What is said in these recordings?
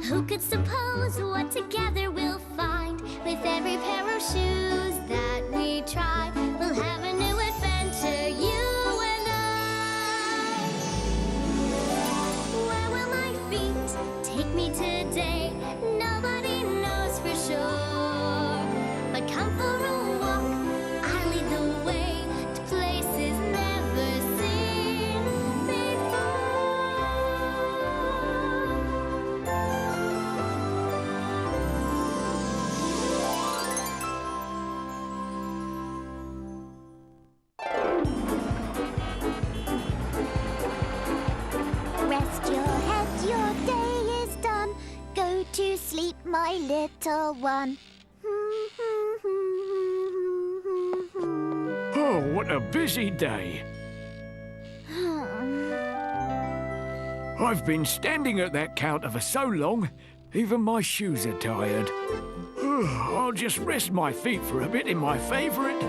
Who could suppose what together we'll find? With every pair of shoes that we try, we'll have a new adventure, you and I. Where will my feet take me today? Nobody knows for sure. But come for a walk, I'll lead the way to places never seen before. Rest your head, your day is done. Go to sleep, my little one. Oh, what a busy day. I've been standing at that counter for so long, even my shoes are tired. I'll just rest my feet for a bit in my favourite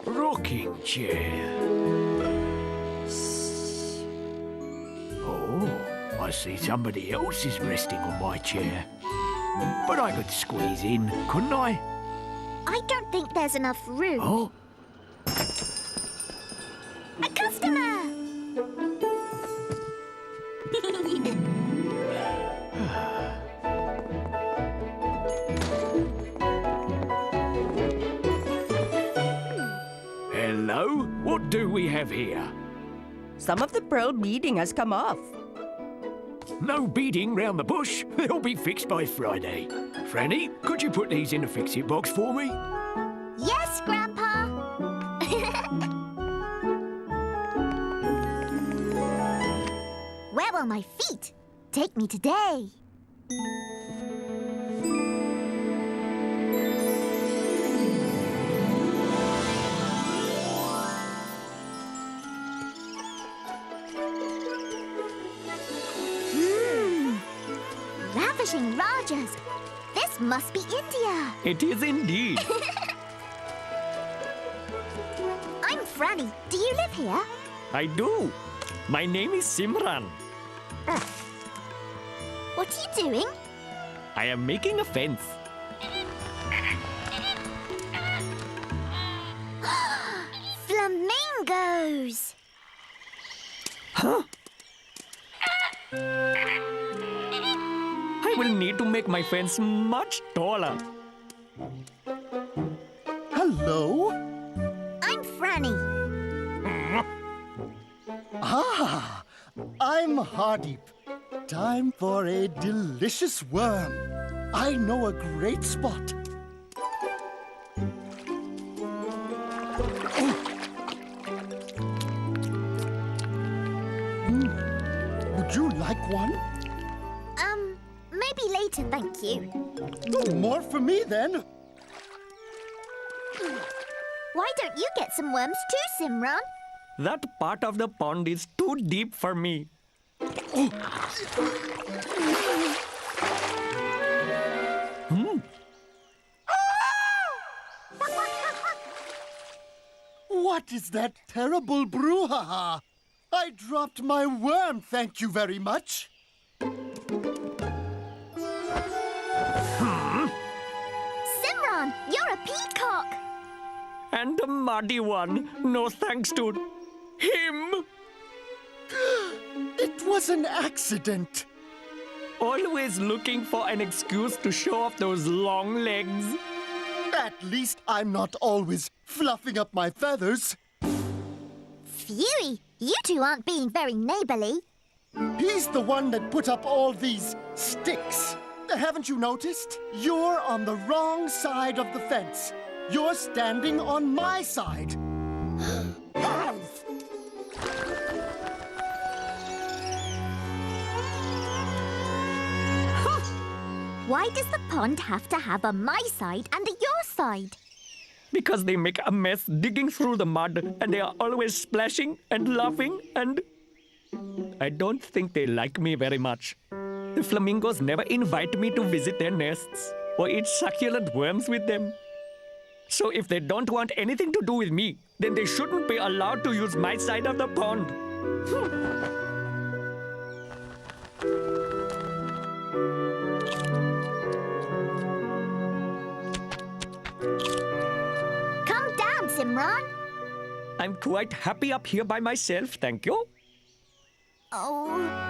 rocking chair. Oh, I see somebody else is resting on my chair. But I could squeeze in, couldn't I? I don't think there's enough room. Oh, A customer! hello? What do we have here? Some of the pearl beading has come off. No beading round the bush. They'll be fixed by Friday. Franny, could you put these in a fix-it box for me? Yes, Grandpa! Where will my feet take me today? Ravishing Rajas. This must be India. It is indeed. I'm Franny. Do you live here? I do. My name is Simran. What are you doing? I am making a fence. Flamingos! Huh? I will need to make my fence much taller. Hello? I'm Franny. Ah, I'm Hardeep. Time for a delicious worm. I know a great spot. Would you like one? Maybe later, thank you. Oh, more for me then. Why don't you get some worms too, Simran? That part of the pond is too deep for me. What is that terrible brouhaha? I dropped my worm, thank you very much. Simran, you're a peacock. And the muddy one, no thanks to him. It was an accident. Always looking for an excuse to show off those long legs. At least I'm not always fluffing up my feathers. Phewie, you two aren't being very neighborly. He's the one that put up all these sticks. Haven't you noticed? You're on the wrong side of the fence. You're standing on my side. Why does the pond have to have a my side and a your side? Because they make a mess digging through the mud and they are always splashing and laughing and... I don't think they like me very much. The flamingos never invite me to visit their nests or eat succulent worms with them. So if they don't want anything to do with me, then they shouldn't be allowed to use my side of the pond. Simran? I'm quite happy up here by myself, thank you. Oh.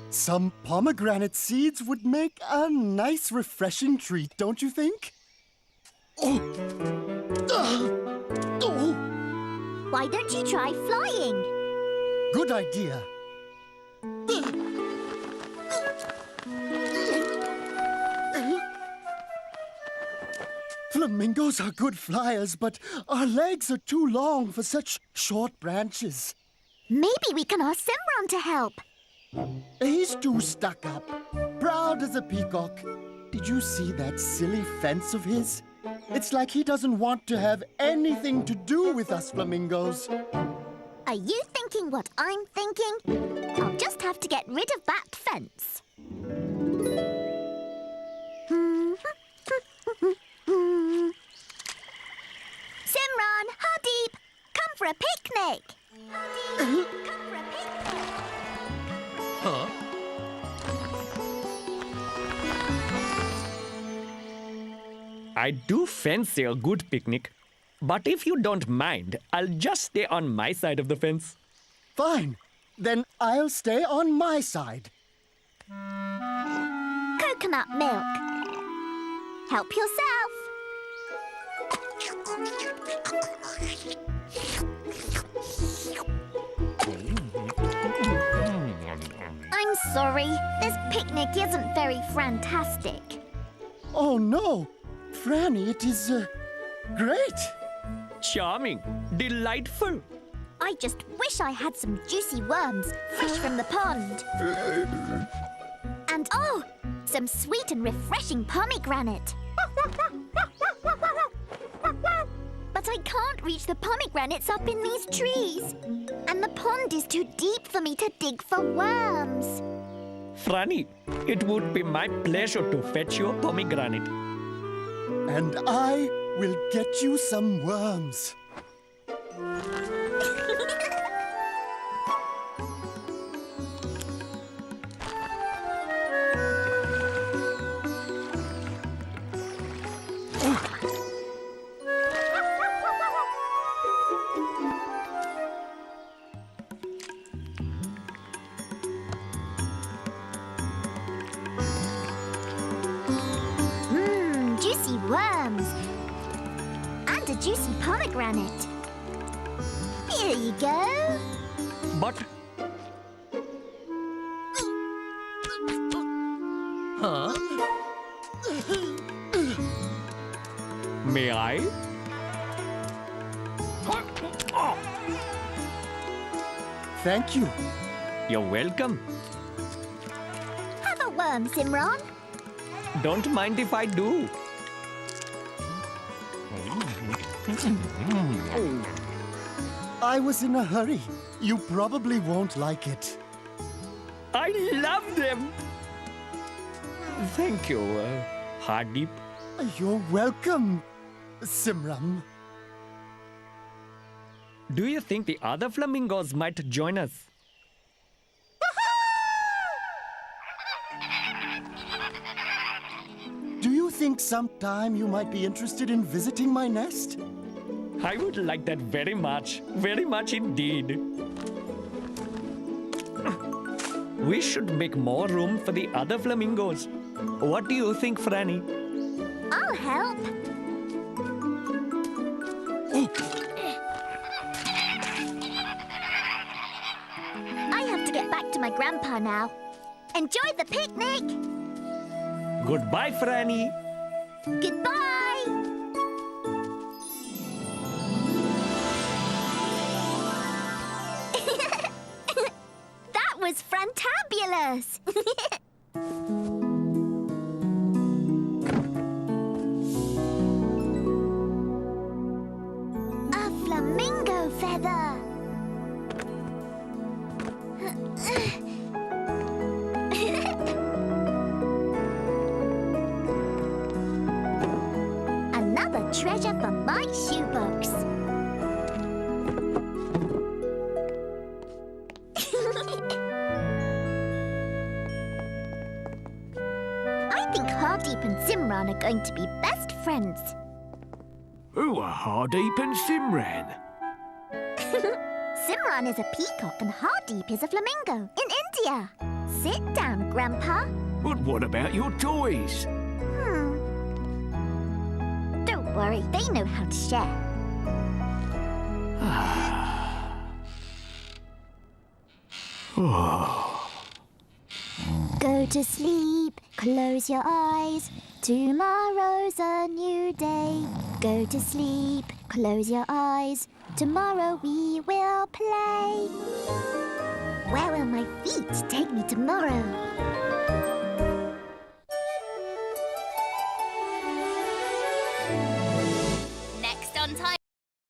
Some pomegranate seeds would make a nice, refreshing treat, don't you think? Oh. Oh. Why don't you try flying? Good idea. Flamingos are good flyers, but our legs are too long for such short branches. Maybe we can ask Simran to help. He's too stuck up, proud as a peacock. Did you see that silly fence of his? It's like he doesn't want to have anything to do with us flamingos. Are you thinking what I'm thinking? I'll just have to get rid of that fence. Simran, Hardeep, come for a picnic. Hardeep, come for a picnic. Huh? I do fancy a good picnic. But if you don't mind, I'll just stay on my side of the fence. Fine. Then I'll stay on my side. Coconut milk. Help yourself. I'm sorry. This picnic isn't very fantastic. Oh no! Franny, it is great! Charming. Delightful. I just wish I had some juicy worms fresh from the pond. And oh, some sweet and refreshing pomegranate. But I can't reach the pomegranates up in these trees. And the pond is too deep for me to dig for worms. Franny, it would be my pleasure to fetch you a pomegranate. And I will get you some worms. Juicy worms. And a juicy pomegranate. Here you go. But... Huh? May I? Thank you. You're welcome. Have a worm, Simran. Don't mind if I do. I was in a hurry. You probably won't like it. I love them. Thank you, Hardeep. You're welcome, Simran. Do you think the other flamingos might join us? Do you think sometime you might be interested in visiting my nest? I would like that very much indeed. We should make more room for the other flamingos. What do you think, Franny? I'll help. I have to get back to my grandpa now. Enjoy the picnic. Goodbye, Franny. Goodbye. That was fantabulous. A flamingo feather. Another treasure for my shoebox. Hardeep and Simran are going to be best friends. Who are Hardeep and Simran? Simran is a peacock and Hardeep is a flamingo in India. Sit down, Grandpa. But what about your toys? Don't worry, they know how to share. Go to sleep, close your eyes. Tomorrow's a new day. Go to sleep, close your eyes. Tomorrow we will play. Where will my feet take me tomorrow?